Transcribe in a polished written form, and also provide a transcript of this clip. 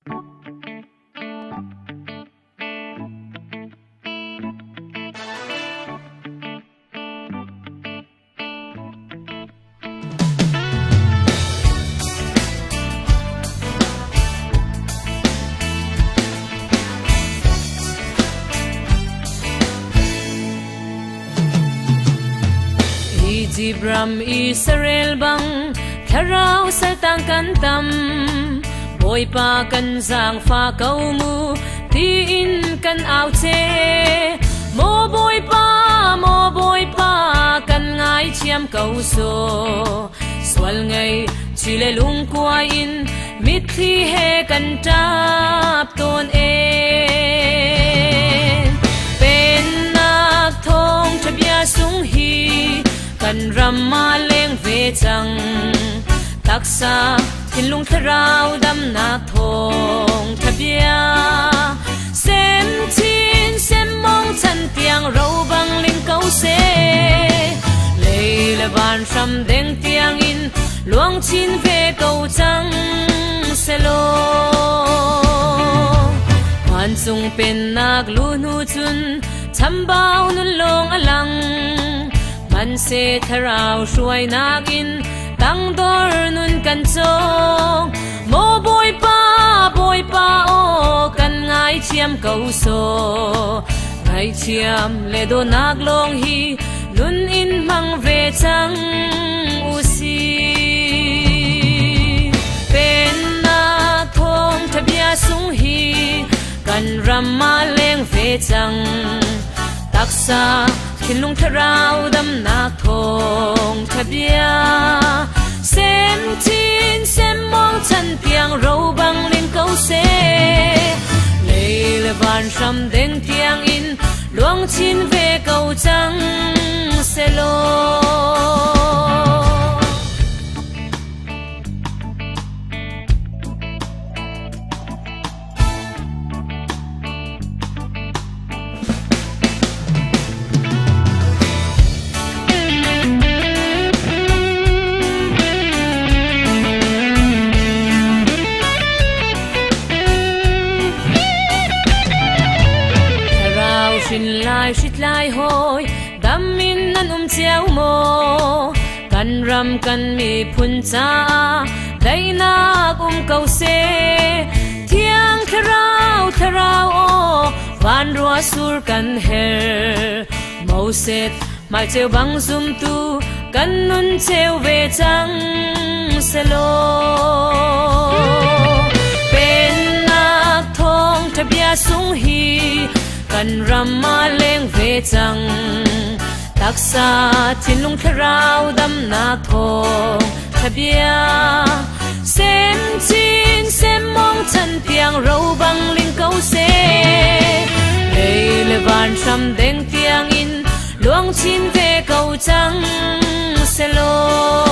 Jibram Israel bang tharau sartang kan tam boy pa kan zang fa kau mu ti in kan au che mo boy pa kan ngai chiam kau so swal ngai chile lung kwa in mit thi he kan tap ton e pen nak thong thabia sung hi kan ramma leng ve chang taksa thin lung tharau dam na thong thabia sem chin sem mong chan tiang ro bang ling kau se leila ban ram deng tiang in luang chin ve kau chang selo man sung pen nak lu nu chun cham bao nun long alang man se tharau shuai nakin tang dor nun kan chong mo boy pa o kan ngai chiam kau so ngai chiam le do nak long hi nun in mang ve chang u si pen na thong thabia sung hi kan ramma leng ve chang taksa thin lung tharau dam nak thong thabia sem chin sem mong chan tiang ro bang ling kau se leila ban ram deng tiang in luang chin ve kau chang selo shit lai hoi dam min nan chiao mo kan ram kan mi phun cha dai na kau se thiang tharau o van rua sur kan her mo set mai cheu bang zum tu kan nun cheu ve chang selo pen na thong thabia sung hi kan ramma leng ve chang taksa thin lung tharau dam na thong thabia sem chin sem mong chan tiang ro bang ling kau se leila ban ram deng tiang in luang chin ve kau chang selo